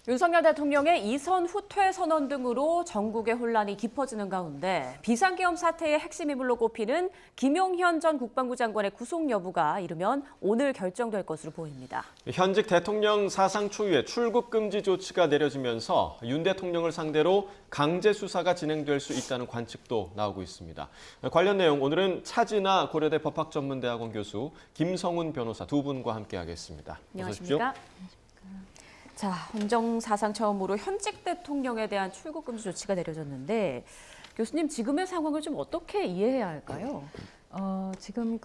윤석열 대통령의 이선 후퇴 선언 등으로 전국의 혼란이 깊어지는 가운데 비상계엄 사태의 핵심 인물로 꼽히는 김용현 전 국방부 장관의 구속 여부가 이르면 오늘 결정될 것으로 보입니다. 현직 대통령 사상 초유의 출국 금지 조치가 내려지면서 윤 대통령을 상대로 강제 수사가 진행될 수 있다는 관측도 나오고 있습니다. 관련 내용 오늘은 차진아 고려대 법학전문대학원 교수, 김성훈 변호사 두 분과 함께하겠습니다. 안녕하십니까? 자, 헌정 사상 처음으로 현직 대통령에 대한 출국 금지 조치가 내려졌는데 교수님 지금의 상황을 좀 어떻게 이해해야 할까요? 지금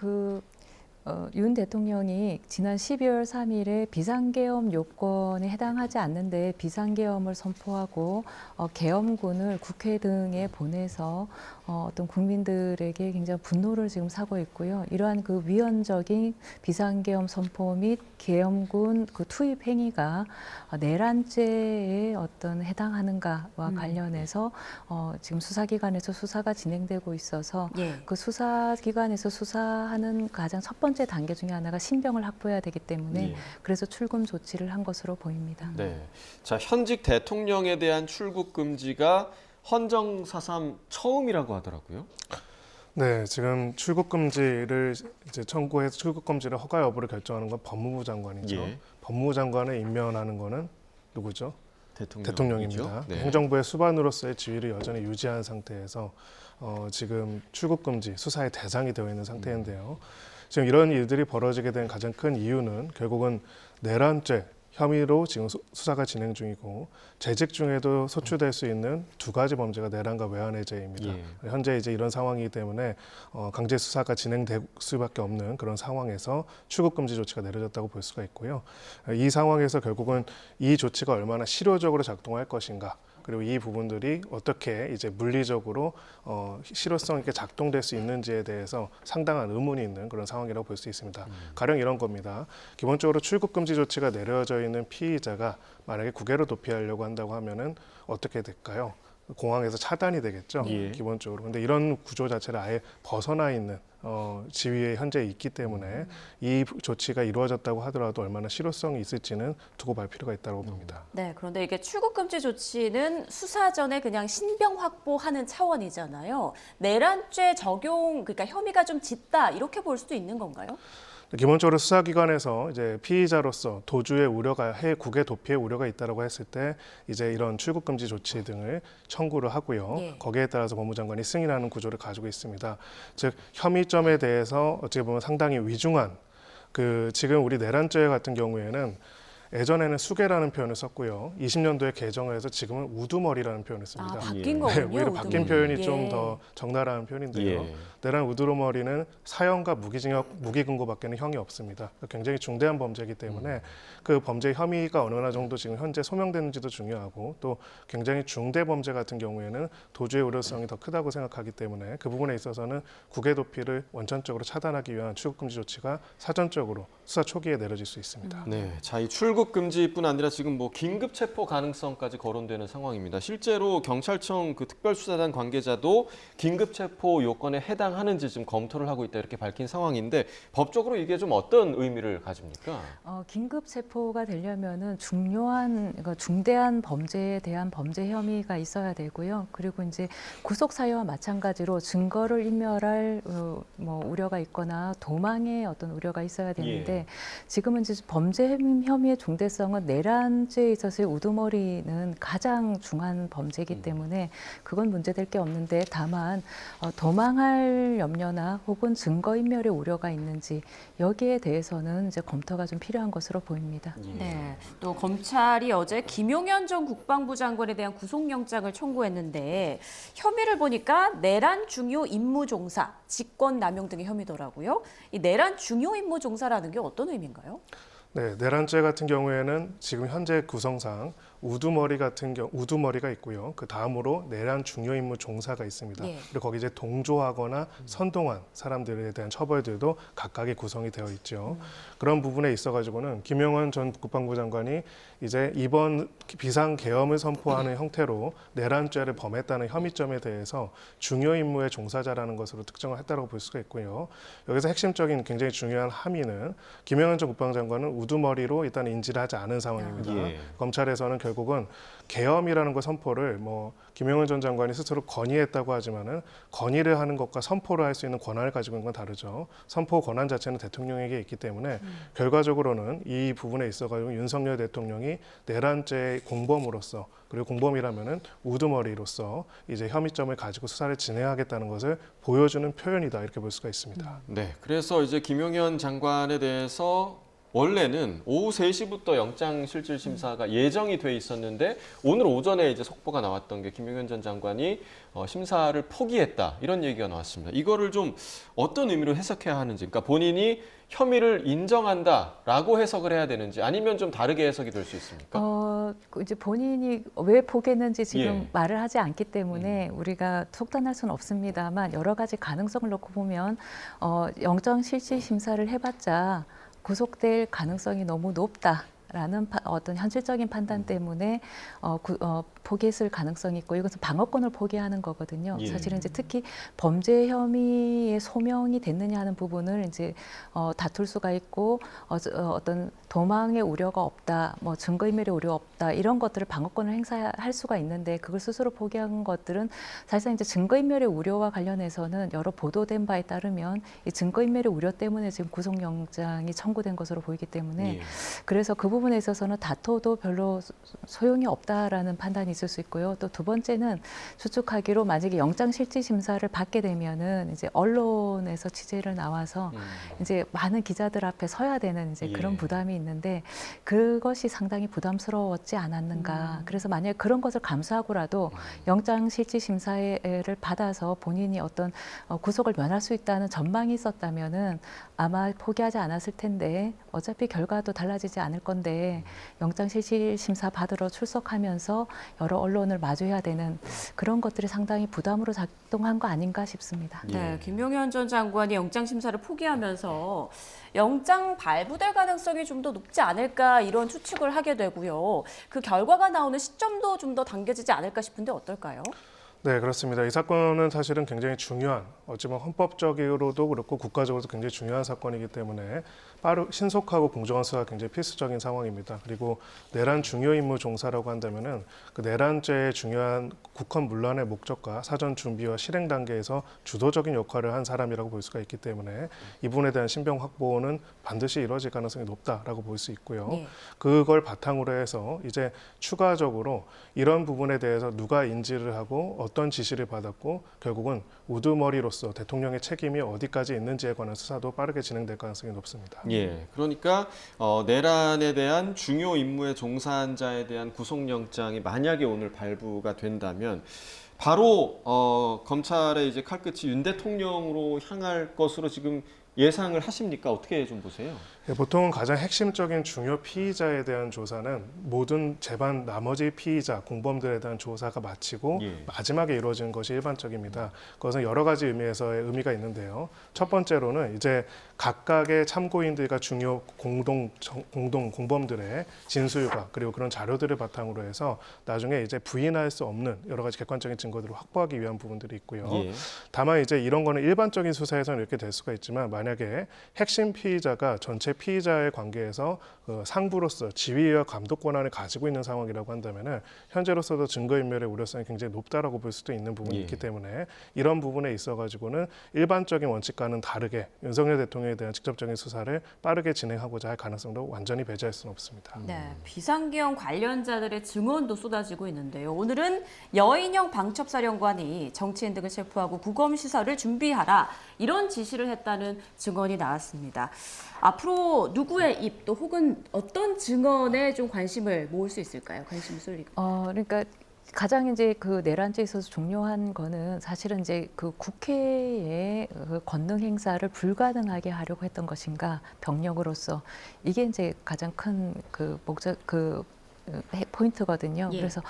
윤 대통령이 지난 12월 3일에 비상계엄 요건에 해당하지 않는데 비상계엄을 선포하고 계엄군을 국회 등에 보내서 어떤 국민들에게 굉장히 분노를 지금 사고 있고요. 이러한 그 위헌적인 비상계엄 선포 및 계엄군 그 투입 행위가 내란죄에 어떤 해당하는가와 관련해서 지금 수사기관에서 수사가 진행되고 있어서 그 수사기관에서 수사하는 가장 첫 번째 단계 중에 하나가 신병을 확보해야 되기 때문에 그래서 출금 조치를 한 것으로 보입니다. 네, 자 현직 대통령에 대한 출국 금지가 헌정 사상 처음이라고 하더라고요. 네, 지금 출국 금지를 이제 청구해서 출국 금지를 허가 여부를 결정하는 건 법무부 장관이죠. 예. 법무부 장관을 임명하는 거는 누구죠? 대통령입니다. 네. 행정부의 수반으로서의 지위를 여전히 유지한 상태에서 지금 출국 금지 수사의 대상이 되어 있는 상태인데요. 지금 이런 일들이 벌어지게 된 가장 큰 이유는 결국은 내란죄 혐의로 지금 수사가 진행 중이고 재직 중에도 소추될 수 있는 두 가지 범죄가 내란과 외환해제입니다. 현재 이제 이런 상황이기 때문에 강제 수사가 진행될 수밖에 없는 그런 상황에서 출국 금지 조치가 내려졌다고 볼 수가 있고요. 이 상황에서 결국은 이 조치가 얼마나 실효적으로 작동할 것인가. 그리고 이 부분들이 어떻게 이제 물리적으로 실효성 있게 작동될 수 있는지에 대해서 상당한 의문이 있는 그런 상황이라고 볼 수 있습니다. 가령 이런 겁니다. 기본적으로 출국 금지 조치가 내려져 있는 피의자가 만약에 국외로 도피하려고 한다고 하면은 어떻게 될까요? 공항에서 차단이 되겠죠. 기본적으로. 근데 이런 구조 자체를 아예 벗어나 있는 지위에 현재 있기 때문에 이 조치가 이루어졌다고 하더라도 얼마나 실효성이 있을지는 두고 볼 필요가 있다고 봅니다. 네, 그런데 이게 출국 금지 조치는 수사 전에 그냥 신병 확보하는 차원이잖아요. 내란죄 적용, 그러니까 혐의가 좀 짙다 이렇게 볼 수도 있는 건가요? 기본적으로 수사기관에서 이제 피의자로서 도주의 우려가 국외 도피의 우려가 있다라고 했을 때 이제 이런 출국 금지 조치 등을 청구를 하고요. 거기에 따라서 법무장관이 승인하는 구조를 가지고 있습니다. 즉 혐의점에 대해서 어떻게 보면 상당히 위중한 지금 우리 내란죄 같은 경우에는 예전에는 수괴라는 표현을 썼고요. 20년도에 개정을 해서 지금은 우두머리라는 표현을 씁니다. 아, 바뀐 거군요. 네, 오히려 바뀐 표현이 좀 더 적나라한 표현인데요. 내란 우두머리는 사형과 무기징역, 무기금고밖에는 형이 없습니다. 굉장히 중대한 범죄이기 때문에 그 범죄 혐의가 어느 정도 지금 현재 소명되는지도 중요하고 또 굉장히 중대 범죄 같은 경우에는 도주의 우려성이 더 크다고 생각하기 때문에 그 부분에 있어서는 국외 도피를 원천적으로 차단하기 위한 출국금지 조치가 사전적으로 수사 초기에 내려질 수 있습니다. 네, 자, 이 출국 금지뿐 아니라 지금 뭐 긴급 체포 가능성까지 거론되는 상황입니다. 실제로 경찰청 그 특별수사단 관계자도 긴급 체포 요건에 해당하는지 지금 검토를 하고 있다 이렇게 밝힌 상황인데 법적으로 이게 좀 어떤 의미를 가집니까? 긴급 체포가 되려면은 그러니까 중대한 범죄에 대한 범죄 혐의가 있어야 되고요. 그리고 이제 구속 사유와 마찬가지로 증거를 인멸할 우려가 있거나 도망의 어떤 우려가 있어야 되는데 지금은 이제 범죄 혐의의 중대성은 내란죄에 있어서의 우두머리는 가장 중한 범죄이기 때문에 그건 문제될 게 없는데 다만 도망할 염려나 혹은 증거인멸의 우려가 있는지 여기에 대해서는 이제 검토가 좀 필요한 것으로 보입니다. 네, 또 검찰이 어제 김용현 전 국방부 장관에 대한 구속영장을 청구했는데 혐의를 보니까 내란 중요 임무 종사, 직권 남용 등의 혐의더라고요. 이 내란 중요 임무 종사라는 게 어떤 의미인가요? 네, 내란죄 같은 경우에는 지금 현재 구성상 우두머리가 있고요. 그 다음으로 내란 중요 임무 종사가 있습니다. 그리고 거기 이제 동조하거나 선동한 사람들에 대한 처벌들도 각각의 구성이 되어 있죠. 그런 부분에 있어가지고는 김용현 전 국방부 장관이 이제 이번 비상계엄을 선포하는 형태로 내란죄를 범했다는 혐의점에 대해서 중요 임무의 종사자라는 것으로 특정을 했다고 볼 수가 있고요. 여기서 핵심적인 굉장히 중요한 함의는 김용현 전 국방장관은 우두머리로 일단 인지를 하지 않은 상황입니다. 예. 검찰에서는 결국은 계엄이라는 거 선포를 김용현 전 장관이 스스로 건의했다고 하지만은 건의를 하는 것과 선포를 할 수 있는 권한을 가지고 있는 건 다르죠. 선포 권한 자체는 대통령에게 있기 때문에 결과적으로는 이 부분에 있어가지고 윤석열 대통령이 내란죄의 공범으로서 그리고 공범이라면은 우두머리로서 이제 혐의점을 가지고 수사를 진행하겠다는 것을 보여주는 표현이다 이렇게 볼 수가 있습니다. 네, 그래서 이제 김용현 장관에 대해서 원래는 오후 3시부터 영장실질심사가 예정이 돼 있었는데 오늘 오전에 이제 속보가 나왔던 게 김용현 전 장관이 심사를 포기했다 이런 얘기가 나왔습니다. 이거를 좀 어떤 의미로 해석해야 하는지, 그러니까 본인이 혐의를 인정한다라고 해석을 해야 되는지 아니면 좀 다르게 해석이 될 수 있습니까? 이제 본인이 왜 포기했는지 지금 예. 말을 하지 않기 때문에 우리가 속단할 수는 없습니다만 여러 가지 가능성을 놓고 보면 영장실질심사를 해봤자 구속될 가능성이 너무 높다라는 어떤 현실적인 판단 때문에 포기했을 가능성이 있고 이것은 방어권을 포기하는 거거든요. 예. 사실은 이제 특히 범죄 혐의의 소명이 됐느냐 하는 부분을 이제 다툴 수가 있고 어떤 도망의 우려가 없다, 증거인멸의 우려 없다 이런 것들을 방어권을 행사할 수가 있는데 그걸 스스로 포기한 것들은 사실상 이제 증거인멸의 우려와 관련해서는 여러 보도된 바에 따르면 이 증거인멸의 우려 때문에 지금 구속영장이 청구된 것으로 보이기 때문에 예. 그래서 그 부분에 있어서는 다퉈도 별로 소용이 없다라는 판단이 있을 수 있고요. 또 두 번째는 추측하기로 만약에 영장실질심사를 받게 되면은 이제 언론에서 취재를 나와서 이제 많은 기자들 앞에 서야 되는 이제 그런 예. 부담이 있는데 그것이 상당히 부담스러웠지 않았는가. 그래서 만약에 그런 것을 감수하고라도 영장실질심사를 받아서 본인이 어떤 구속을 면할 수 있다는 전망이 있었다면은 아마 포기하지 않았을 텐데 어차피 결과도 달라지지 않을 건데 영장실질심사 받으러 출석하면서 여러 언론을 마주해야 되는 그런 것들이 상당히 부담으로 작동한 거 아닌가 싶습니다. 네, 김용현 전 장관이 영장 심사를 포기하면서 영장 발부될 가능성이 좀 더 높지 않을까 이런 추측을 하게 되고요. 그 결과가 나오는 시점도 좀 더 당겨지지 않을까 싶은데 어떨까요? 네, 그렇습니다. 이 사건은 사실은 굉장히 중요한, 어찌보면 헌법적으로도 그렇고 국가적으로도 굉장히 중요한 사건이기 때문에 신속하고 공정한 수사가 굉장히 필수적인 상황입니다. 그리고 내란 중요 임무 종사라고 한다면은 그 내란죄의 중요한 국헌 문란의 목적과 사전 준비와 실행 단계에서 주도적인 역할을 한 사람이라고 볼 수가 있기 때문에 이 부분에 대한 신병 확보는 반드시 이루어질 가능성이 높다라고 볼 수 있고요. 네. 그걸 바탕으로 해서 이제 추가적으로 이런 부분에 대해서 누가 인지를 하고 어떤 지시를 받았고 결국은 우두머리로서 대통령의 책임이 어디까지 있는지에 관한 수사도 빠르게 진행될 가능성이 높습니다. 예, 그러니까 내란에 대한 중요 임무에 종사한 자에 대한 구속영장이 만약에 오늘 발부가 된다면 바로 검찰의 이제 칼끝이 윤 대통령으로 향할 것으로 지금 예상을 하십니까? 어떻게 좀 보세요? 예, 보통 가장 핵심적인 중요 피의자에 대한 조사는 모든 재반 나머지 피의자, 공범들에 대한 조사가 마치고 예. 마지막에 이루어지는 것이 일반적입니다. 그것은 여러 가지 의미에서의 의미가 있는데요. 첫 번째로는 이제 각각의 참고인들과 중요 공동 공범들의 진술과 그리고 그런 자료들을 바탕으로 해서 나중에 이제 부인할 수 없는 여러 가지 객관적인 증거들을 확보하기 위한 부분들이 있고요. 예. 다만 이제 이런 거는 일반적인 수사에서는 이렇게 될 수가 있지만 만약에 핵심 피의자가 전체 피의자의 관계에서 상부로서 지휘와 감독 권한을 가지고 있는 상황이라고 한다면은 현재로서도 증거인멸의 우려성이 굉장히 높다라고 볼 수도 있는 부분이 예. 있기 때문에 이런 부분에 있어가지고는 일반적인 원칙과는 다르게 윤석열 대통령에 대한 직접적인 수사를 빠르게 진행하고자 할 가능성도 완전히 배제할 수는 없습니다. 네, 비상계엄 관련자들의 증언도 쏟아지고 있는데요. 오늘은 여인영 방첩사령관이 정치인 등을 체포하고 구검 시사를 준비하라 이런 지시를 했다는 증언이 나왔습니다. 앞으로 누구의 입 또 혹은 어떤 증언에 좀 관심을 모을 수 있을까요? 관심을 쏠리고. 그러니까 가장 이제 그 내란죄에 있어서 중요한 거는 사실은 이제 그 국회의 그 권능 행사를 불가능하게 하려고 했던 것인가 병력으로서 이게 이제 가장 큰 그 목적 포인트거든요. 예. 그래서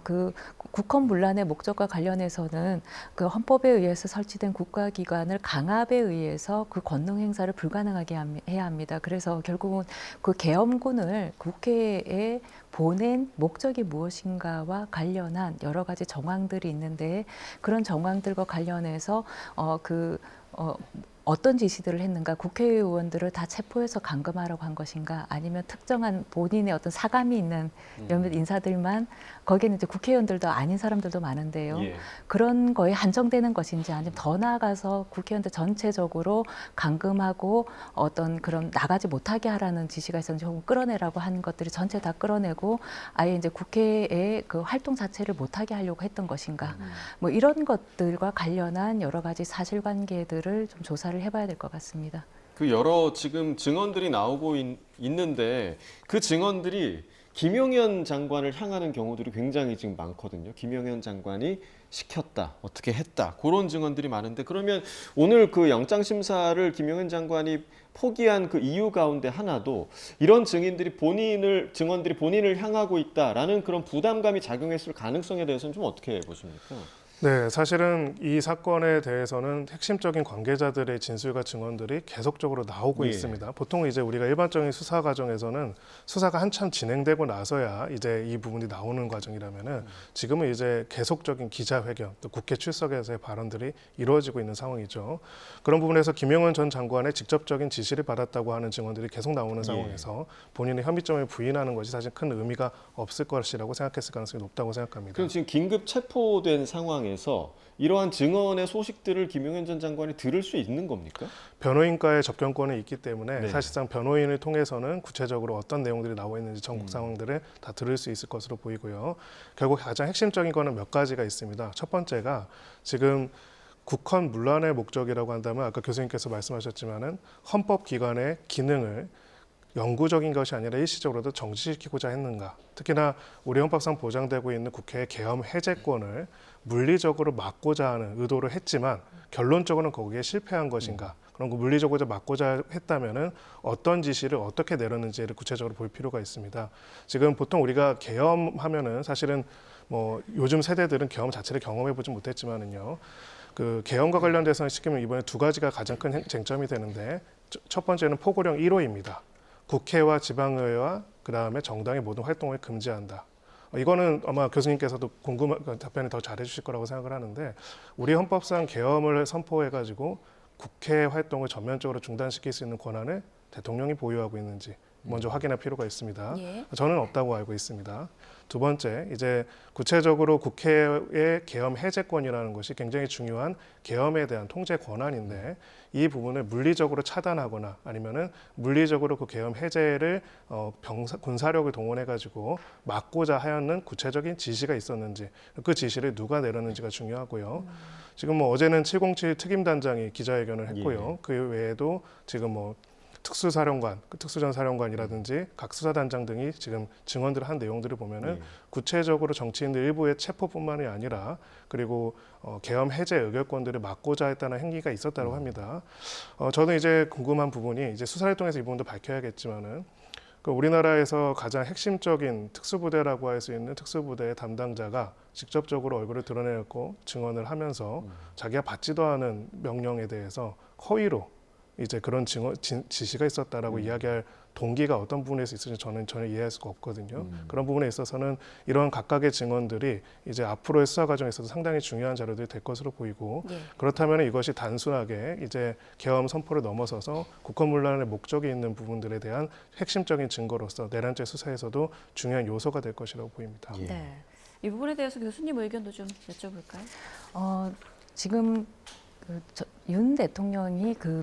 그 국헌 문란의 목적과 관련해서는 그 헌법에 의해서 설치된 국가기관을 강압에 의해서 그 권능 행사를 불가능하게 해야 합니다. 그래서 결국은 그 계엄군을 국회에 보낸 목적이 무엇인가와 관련한 여러 가지 정황들이 있는데 그런 정황들과 관련해서 어떤 지시들을 했는가, 국회의원들을 다 체포해서 감금하라고 한 것인가, 아니면 특정한 본인의 어떤 사감이 있는 몇몇 인사들만, 거기에는 이제 국회의원들도 아닌 사람들도 많은데요. 예. 그런 거에 한정되는 것인지, 아니면 더 나아가서 국회의원들 전체적으로 감금하고 어떤 그런 나가지 못하게 하라는 지시가 있었는지, 혹은 끌어내라고 한 것들이 전체 다 끌어내고 아예 이제 국회의 그 활동 자체를 못하게 하려고 했던 것인가, 뭐 이런 것들과 관련한 여러 가지 사실관계들을 좀 조사를 해봐야 될 것 같습니다. 그 여러 지금 증언들이 나오고 있는데 그 증언들이 김용현 장관을 향하는 경우들이 굉장히 지금 많거든요. 김용현 장관이 시켰다, 어떻게 했다, 그런 증언들이 많은데, 그러면 오늘 그 영장심사를 김용현 장관이 포기한 그 이유 가운데 하나도 이런 증언들이 본인을 향하고 있다라는 그런 부담감이 작용했을 가능성에 대해서는 좀 어떻게 보십니까? 네, 사실은 이 사건에 대해서는 핵심적인 관계자들의 진술과 증언들이 계속적으로 나오고 예. 있습니다. 보통 이제 우리가 일반적인 수사 과정에서는 수사가 한참 진행되고 나서야 이제 이 부분이 나오는 과정이라면은 지금은 이제 계속적인 기자회견, 또 국회 출석에서의 발언들이 이루어지고 있는 상황이죠. 그런 부분에서 김용현 전 장관의 직접적인 지시를 받았다고 하는 증언들이 계속 나오는 상황에서 본인의 혐의점을 부인하는 것이 사실 큰 의미가 없을 것이라고 생각했을 가능성이 높다고 생각합니다. 그럼 지금 긴급 체포된 상황에서 이러한 증언의 소식들을 김용현 전 장관이 들을 수 있는 겁니까? 변호인과의 접견권이 있기 때문에 네. 사실상 변호인을 통해서는 구체적으로 어떤 내용들이 나와 있는지 전국 상황들을 다 들을 수 있을 것으로 보이고요. 결국 가장 핵심적인 거는 몇 가지가 있습니다. 첫 번째가 지금 국헌 문란의 목적이라고 한다면 아까 교수님께서 말씀하셨지만은 헌법기관의 기능을 영구적인 것이 아니라 일시적으로도 정지시키고자 했는가. 특히나 우리 헌법상 보장되고 있는 국회의 계엄 해제권을 물리적으로 막고자 하는 의도를 했지만 결론적으로는 거기에 실패한 것인가. 그런 거 물리적으로 막고자 했다면은 어떤 지시를 어떻게 내렸는지를 구체적으로 볼 필요가 있습니다. 지금 보통 우리가 계엄하면은 사실은 뭐 요즘 세대들은 계엄 자체를 경험해 보지 못했지만은요. 그 계엄과 관련돼서는 시키면 이번에 두 가지가 가장 큰 쟁점이 되는데, 첫 번째는 포고령 1호입니다. 국회와 지방의회와 그다음에 정당의 모든 활동을 금지한다. 이거는 아마 교수님께서도 궁금한 답변을 더 잘해 주실 거라고 생각을 하는데, 우리 헌법상 계엄을 선포해가지고 국회 활동을 전면적으로 중단시킬 수 있는 권한을 대통령이 보유하고 있는지 먼저 확인할 필요가 있습니다. 예. 저는 없다고 알고 있습니다. 두 번째, 이제 구체적으로 국회의 계엄 해제권이라는 것이 굉장히 중요한 계엄에 대한 통제 권한인데, 이 부분을 물리적으로 차단하거나 아니면은 물리적으로 그 계엄 해제를 군사력을 동원해 가지고 막고자 하였는 구체적인 지시가 있었는지, 그 지시를 누가 내렸는지가 중요하고요. 지금 뭐 어제는 707 특임단장이 기자회견을 했고요. 그 외에도 지금 뭐 특수사령관, 특수전 사령관이라든지 각 수사단장 등이 지금 증언들을 한 내용들을 보면은 구체적으로 정치인들 일부의 체포뿐만이 아니라 그리고 계엄 해제 의결권들을 막고자 했다는 행위가 있었다고 합니다. 저는 이제 궁금한 부분이, 이제 수사를 통해서 이 부분도 밝혀야겠지만은, 그 우리나라에서 가장 핵심적인 특수부대라고 할 수 있는 특수부대의 담당자가 직접적으로 얼굴을 드러내고 증언을 하면서 자기가 받지도 않은 명령에 대해서 허위로 이제 그런 지시가 있었다라고 이야기할 동기가 어떤 부분에서 있을지 저는 전혀 이해할 수가 없거든요. 그런 부분에 있어서는 이런 각각의 증언들이 이제 앞으로의 수사 과정에 있어서 상당히 중요한 자료들이 될 것으로 보이고, 예. 그렇다면 이것이 단순하게 이제 계엄 선포를 넘어서서 국헌문란의 목적이 있는 부분들에 대한 핵심적인 증거로서 내란죄 수사에서도 중요한 요소가 될 것이라고 보입니다. 예. 네. 이 부분에 대해서 교수님 의견도 좀 여쭤볼까요? 지금 윤 대통령이 그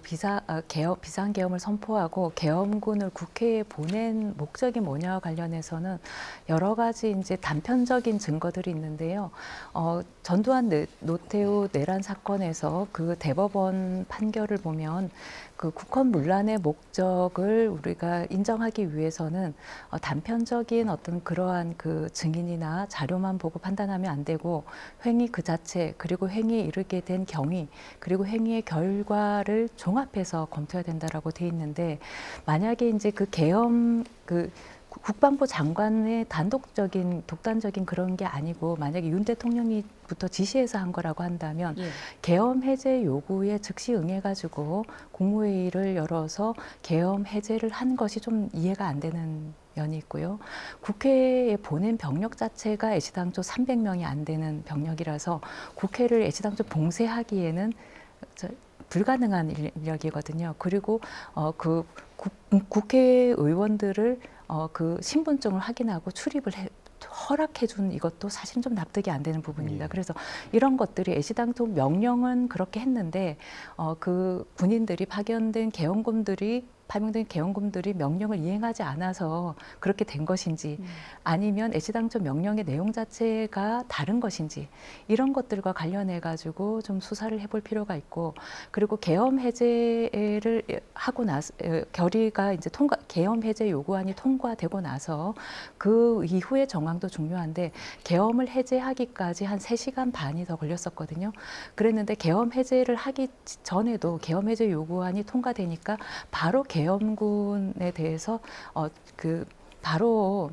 비상계엄을 선포하고 계엄군을 국회에 보낸 목적이 뭐냐와 관련해서는 여러 가지 이제 단편적인 증거들이 있는데요. 전두환 노태우 내란 사건에서 그 대법원 판결을 보면 그 국헌문란의 목적을 우리가 인정하기 위해서는 단편적인 어떤 그러한 그 증인이나 자료만 보고 판단하면 안 되고, 행위 그 자체, 그리고 행위에 이르게 된 경위, 그리고 행위의 결과를 종합해서 검토해야 된다라고 돼 있는데, 만약에 이제 그 계엄 국방부 장관의 독단적인 그런 게 아니고, 만약에 윤 대통령이부터 지시해서 한 거라고 한다면 예. 계엄 해제 요구에 즉시 응해가지고 국무회의를 열어서 계엄 해제를 한 것이 좀 이해가 안 되는 면이 있고요. 국회에 보낸 병력 자체가 애시당초 300명이 안 되는 병력이라서 국회를 애시당초 봉쇄하기에는 불가능한 인력이거든요. 그리고 그 국회의원들을 그 신분증을 확인하고 출입을 허락해준 이것도 사실 좀 납득이 안 되는 부분입니다. 예. 그래서 이런 것들이 애시당초 명령은 그렇게 했는데 그 군인들이 파견된 계엄군들이 명령을 이행하지 않아서 그렇게 된 것인지 아니면 애시당초 명령의 내용 자체가 다른 것인지 이런 것들과 관련해 가지고 좀 수사를 해볼 필요가 있고 그리고 계엄 해제를 하고 나서 결의가 이제 계엄 해제 요구안이 통과되고 나서 그 이후의 정황도 중요한데 계엄을 해제하기까지 한 3시간 반이 더 걸렸었거든요. 그랬는데 계엄 해제를 하기 전에도 계엄 해제 요구안이 통과되니까 바로 계엄군에 대해서 바로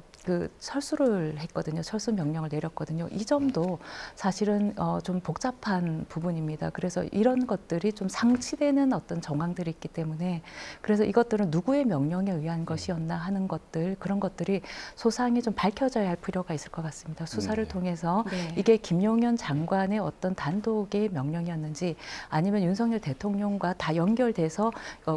철수를 했거든요. 철수 명령을 내렸거든요. 이 점도 사실은 좀 복잡한 부분입니다. 그래서 이런 것들이 좀 상치되는 어떤 정황들이 있기 때문에 그래서 이것들은 누구의 명령에 의한 것이었나 하는 것들 그런 것들이 소상히 좀 밝혀져야 할 필요가 있을 것 같습니다. 수사를 통해서 네. 이게 김용현 장관의 어떤 단독의 명령이었는지 아니면 윤석열 대통령과 다 연결돼서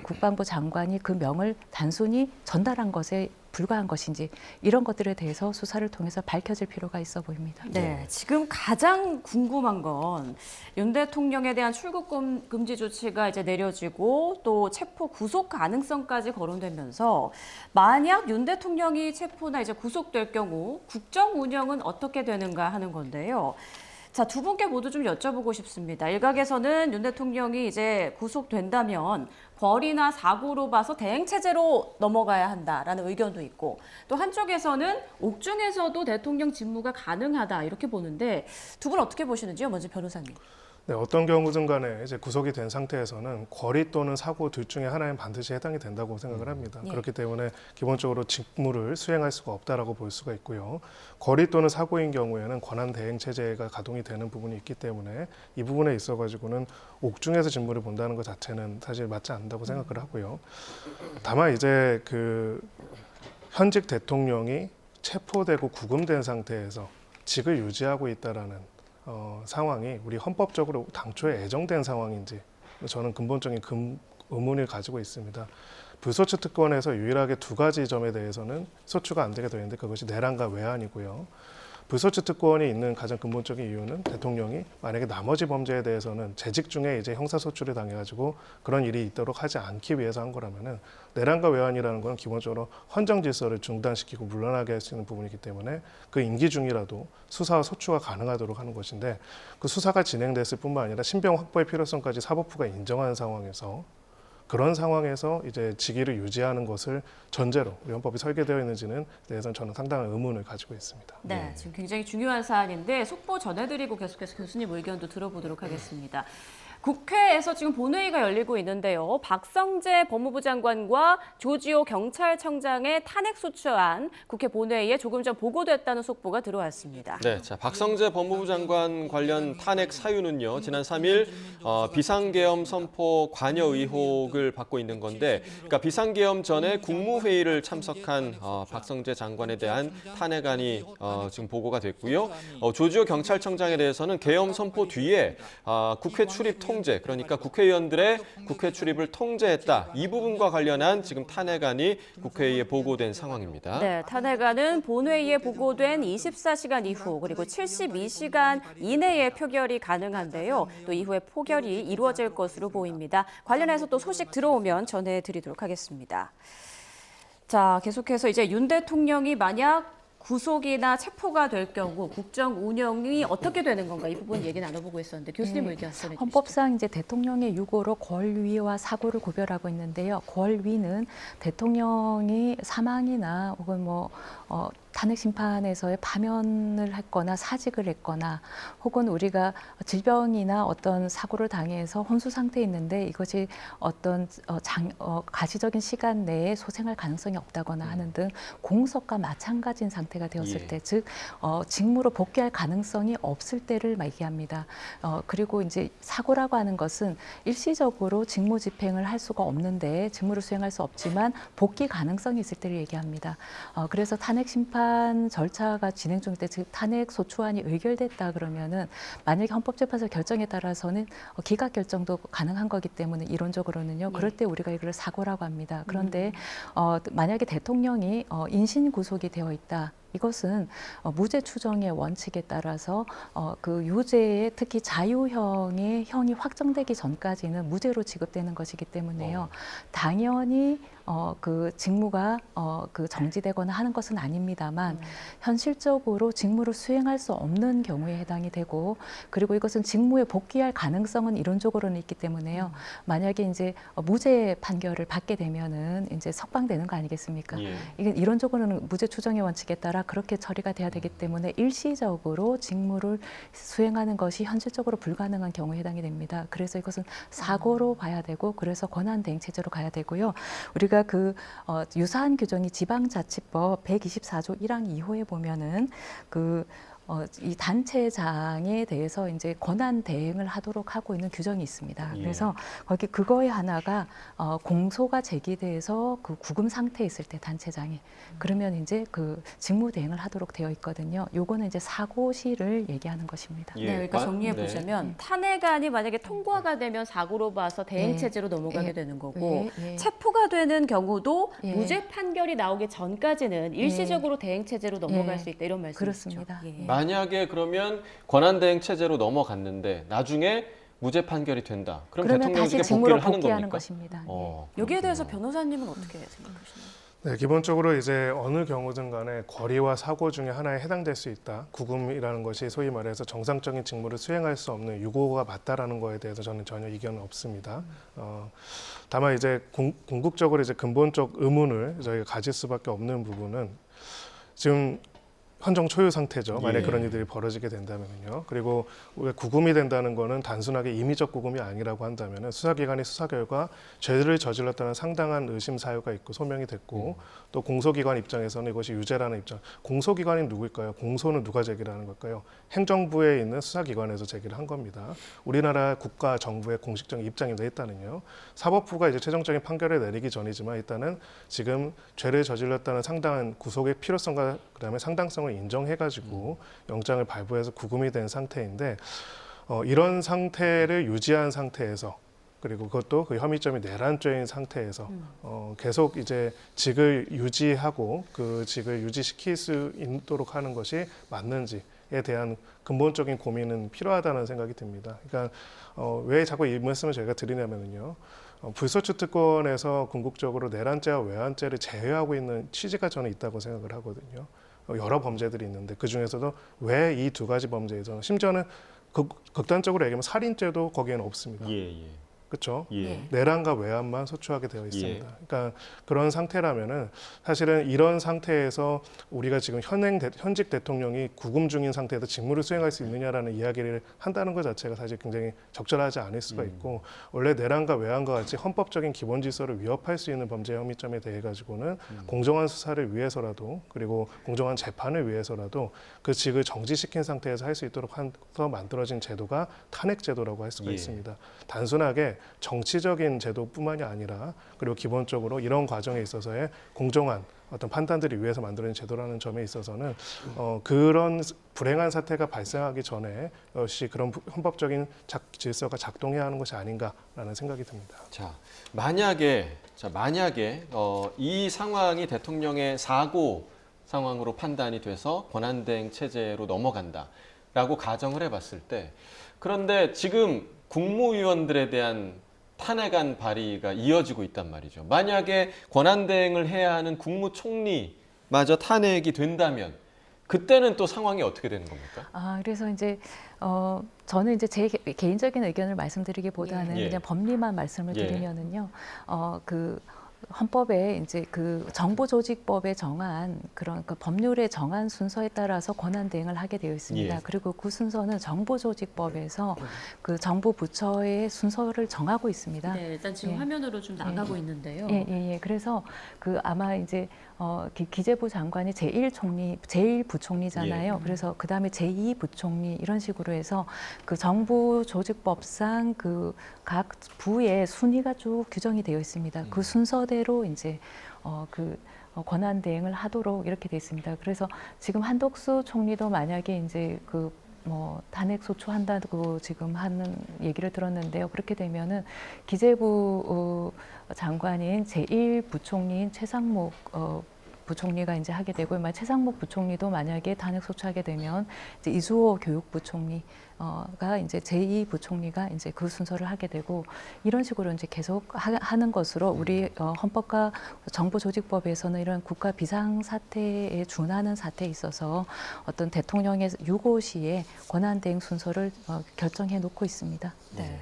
국방부 장관이 그 명을 단순히 전달한 것에 불과한 것인지 이런 것들에 대해서 수사를 통해서 밝혀질 필요가 있어 보입니다. 네, 지금 가장 궁금한 건 윤 대통령에 대한 출국 금지 조치가 이제 내려지고 또 체포 구속 가능성까지 거론되면서 만약 윤 대통령이 체포나 이제 구속될 경우 국정 운영은 어떻게 되는가 하는 건데요. 자, 두 분께 모두 좀 여쭤보고 싶습니다. 일각에서는 윤 대통령이 이제 구속된다면 벌이나 사고로 봐서 대행체제로 넘어가야 한다라는 의견도 있고 또 한쪽에서는 옥중에서도 대통령 직무가 가능하다 이렇게 보는데 두 분 어떻게 보시는지요? 먼저 변호사님. 네, 어떤 경우든 간에 이제 구속이 된 상태에서는 거리 또는 사고 둘 중에 하나엔 반드시 해당이 된다고 생각을 합니다. 예. 그렇기 때문에 기본적으로 직무를 수행할 수가 없다라고 볼 수가 있고요. 거리 또는 사고인 경우에는 권한 대행 체제가 가동이 되는 부분이 있기 때문에 이 부분에 있어 가지고는 옥중에서 직무를 본다는 것 자체는 사실 맞지 않는다고 생각을 하고요. 다만 이제 그 현직 대통령이 체포되고 구금된 상태에서 직을 유지하고 있다라는 상황이 우리 헌법적으로 당초에 애정된 상황인지 저는 근본적인 의문을 가지고 있습니다. 불소추 특권에서 유일하게 2가지 점에 대해서는 소추가 안 되게 되어 있는데 그것이 내란과 외환이고요. 불소추 특권이 있는 가장 근본적인 이유는 대통령이 만약에 나머지 범죄에 대해서는 재직 중에 이제 형사소추를 당해가지고 그런 일이 있도록 하지 않기 위해서 한 거라면은 내란과 외환이라는 건 기본적으로 헌정 질서를 중단시키고 물러나게 할 수 있는 부분이기 때문에 그 임기 중이라도 수사와 소추가 가능하도록 하는 것인데 그 수사가 진행됐을 뿐만 아니라 신병 확보의 필요성까지 사법부가 인정하는 상황에서 그런 상황에서 이제 직위를 유지하는 것을 전제로 우리 헌법이 설계되어 있는지는 대해서는 저는 상당한 의문을 가지고 있습니다. 네, 지금 굉장히 중요한 사안인데 속보 전해드리고 계속해서 교수님 의견도 들어보도록 하겠습니다. 국회에서 지금 본회의가 열리고 있는데요. 박성재 법무부 장관과 조지호 경찰청장의 탄핵소추안 국회 본회의에 조금 전 보고됐다는 속보가 들어왔습니다. 네, 자 박성재 법무부 장관 관련 탄핵 사유는요. 지난 3일 비상계엄 선포 관여 의혹을 받고 있는 건데, 그러니까 비상계엄 전에 국무회의를 참석한 박성재 장관에 대한 탄핵안이 지금 보고가 됐고요. 조지호 경찰청장에 대해서는 계엄 선포 뒤에 국회 출입 통제, 그러니까 국회의원들의 국회 출입을 통제했다. 이 부분과 관련한 지금 탄핵안이 국회에 보고된 상황입니다. 네, 탄핵안은 본회의에 보고된 24시간 이후 그리고 72시간 이내에 표결이 가능한데요. 또 이후에 포결이 이루어질 것으로 보입니다. 관련해서 또 소식 들어오면 전해드리도록 하겠습니다. 자, 계속해서 이제 윤 대통령이 만약 구속이나 체포가 될 경우 국정 운영이 어떻게 되는 건가 이 부분 얘기 나눠보고 있었는데 교수님 의견 전해 주시죠. 헌법상 이제 대통령의 유고로 권위와 사고를 구별하고 있는데요. 권위는 대통령이 사망이나 혹은 탄핵 심판에서의 파면을 했거나 사직을 했거나 혹은 우리가 질병이나 어떤 사고를 당해서 혼수 상태에 있는데 이것이 어떤 가시적인 시간 내에 소생할 가능성이 없다거나 하는 등 공석과 마찬가지인 상태가 되었을 때, 즉 직무로 복귀할 가능성이 없을 때를 얘기합니다. 그리고 이제 사고라고 하는 것은 일시적으로 직무 집행을 할 수가 없는데 직무를 수행할 수 없지만 복귀 가능성이 있을 때를 얘기합니다. 그래서 탄핵 심판 소환 절차가 진행 중일 때, 즉 탄핵 소추안이 의결됐다 그러면은 만약에 헌법재판소 결정에 따라서는 기각 결정도 가능한 거기 때문에 이론적으로는요. 그럴 때 우리가 이걸 사고라고 합니다. 그런데 만약에 대통령이 인신 구속이 되어 있다. 이것은 무죄 추정의 원칙에 따라서 그 유죄의 특히 자유형의 형이 확정되기 전까지는 무죄로 지급되는 것이기 때문에요. 당연히 그 직무가 그 정지되거나 하는 것은 아닙니다만 현실적으로 직무를 수행할 수 없는 경우에 해당이 되고, 그리고 이것은 직무에 복귀할 가능성은 이론적으로는 있기 때문에요. 만약에 이제 무죄 판결을 받게 되면은 이제 석방되는 거 아니겠습니까? 예. 이게 이론적으로는 무죄 추정의 원칙에 따라 그렇게 처리가 돼야 되기 때문에 일시적으로 직무를 수행하는 것이 현실적으로 불가능한 경우에 해당이 됩니다. 그래서 이것은 사고로 봐야 되고, 그래서 권한대행 체제로 가야 되고요. 우리가 그 유사한 규정이 지방자치법 124조 1항 2호에 보면은 이 단체장에 대해서 이제 권한 대행을 하도록 하고 있는 규정이 있습니다. 예. 그래서 거기 그거의 하나가 공소가 제기돼서 그 구금 상태에 있을 때 단체장이 그러면 이제 그 직무 대행을 하도록 되어 있거든요. 요거는 이제 사고시를 얘기하는 것입니다. 예. 네, 그러니까 정리해 보자면 탄핵안이 만약에 통과가 되면 사고로 봐서 대행 체제로 넘어가게 되는 거고, 체포가 되는 경우도 무죄 판결이 나오기 전까지는 일시적으로 대행 체제로 넘어갈 수 있다, 이런 말씀이시죠? 그렇습니다. 만약에 그러면 권한대행 체제로 넘어갔는데 나중에 무죄 판결이 된다. 그럼 그러면 대통령직에 다시 직무로 복귀를 하는 복귀하는 겁니까? 것입니다. 여기에 대해서 변호사님은 어떻게 생각하시나요? 네, 기본적으로 이제 어느 경우든 간에 거리와 사고 중에 하나에 해당될 수 있다. 구금이라는 것이 소위 말해서 정상적인 직무를 수행할 수 없는 유고가 맞다라는 거에 대해서 저는 전혀 이견은 없습니다. 다만 이제 궁극적으로 이제 근본적 의문을 저희가 가질 수밖에 없는 부분은 지금 헌정 초유 상태죠. 만약 예. 그런 일들이 벌어지게 된다면요. 그리고 왜 구금이 된다는 거는 단순하게 임의적 구금이 아니라고 한다면은 수사기관이 수사 결과 죄를 저질렀다는 상당한 의심 사유가 있고 소명이 됐고 또 공소기관 입장에서는 이것이 유죄라는 입장. 공소기관이 누구일까요? 공소는 누가 제기를 하는 걸까요? 행정부에 있는 수사기관에서 제기를 한 겁니다. 우리나라 국가 정부의 공식적인 입장이 일단은요. 사법부가 이제 최종적인 판결을 내리기 전이지만 일단은 지금 죄를 저질렀다는 상당한 구속의 필요성과 그다음에 상당성을 인정해가지고 영장을 발부해서 구금이 된 상태인데 이런 상태를 유지한 상태에서 그리고 그것도 그 혐의점이 내란죄인 상태에서 계속 이제 직을 유지하고 그 직을 유지시킬 수 있도록 하는 것이 맞는지에 대한 근본적인 고민은 필요하다는 생각이 듭니다. 그러니까 왜 자꾸 이 말씀을 저희가 드리냐면요. 불소추 특권에서 궁극적으로 내란죄와 외환죄를 제외하고 있는 취지가 저는 있다고 생각을 하거든요. 여러 범죄들이 있는데 그 중에서도 왜 이 두 가지 범죄에서 심지어는 극단적으로 얘기하면 살인죄도 거기에는 없습니다. 예. 그렇죠? 예. 내란과 외환만 소추하게 되어 있습니다. 예. 그러니까 그런 상태라면은 사실은 이런 상태에서 우리가 지금 현직 대통령이 구금 중인 상태에서 직무를 수행할 수 있느냐라는 이야기를 한다는 것 자체가 사실 굉장히 적절하지 않을 수가 있고 원래 내란과 외환과 같이 헌법적인 기본 질서를 위협할 수 있는 범죄 혐의점에 대해 가지고는 공정한 수사를 위해서라도 그리고 공정한 재판을 위해서라도 그 직을 정지시킨 상태에서 할 수 있도록 해서 만들어진 제도가 탄핵 제도라고 할 수가 예. 있습니다. 단순하게 정치적인 제도뿐만이 아니라 그리고 기본적으로 이런 과정에 있어서의 공정한 어떤 판단들을 위해서 만들어진 제도라는 점에 있어서는 그런 불행한 사태가 발생하기 전에 역시 그런 헌법적인 질서가 작동해야 하는 것이 아닌가라는 생각이 듭니다. 자, 만약에 이 상황이 대통령의 사고 상황으로 판단이 돼서 권한대행 체제로 넘어간다라고 가정을 해봤을 때, 그런데 지금 국무위원들에 대한 탄핵안 발의가 이어지고 있단 말이죠. 만약에 권한대행을 해야 하는 국무총리마저 탄핵이 된다면 그때는 또 상황이 어떻게 되는 겁니까? 그래서 이제 저는 이제 제 개인적인 의견을 말씀드리기보다는 예. 그냥 법리만 말씀을 예. 드리면은요. 그 헌법에 이제 그 정부조직법에 정한 그런 그 법률에 정한 순서에 따라서 권한 대행을 하게 되어 있습니다. 예. 그리고 그 순서는 정부조직법에서 그 정부 부처의 순서를 정하고 있습니다. 네, 일단 지금 예. 화면으로 좀 나가고 있는데요. 예. 그래서 그 아마 이제 기재부 장관이 제1부총리잖아요. 예. 그래서 그 다음에 제2부총리 이런 식으로 해서 그 정부 조직법상 그 각 부의 순위가 쭉 규정이 되어 있습니다. 그 순서대로 이제 권한 대행을 하도록 이렇게 돼 있습니다. 그래서 지금 한덕수 총리도 만약에 이제 탄핵 소추한다고 지금 하는 얘기를 들었는데요. 그렇게 되면은 기재부 장관인 제1부총리인 최상목 부총리가 이제 하게 되고, 최상목 부총리도 만약에 탄핵 소추하게 되면 이제 이수호 교육부총리가 이제 제2부총리가 이제 그 순서를 하게 되고, 이런 식으로 이제 계속 하는 것으로 우리 헌법과 정부조직법에서는 이런 국가 비상 사태에 준하는 사태에 있어서 어떤 대통령의 유고시에 권한 대행 순서를 결정해 놓고 있습니다. 네.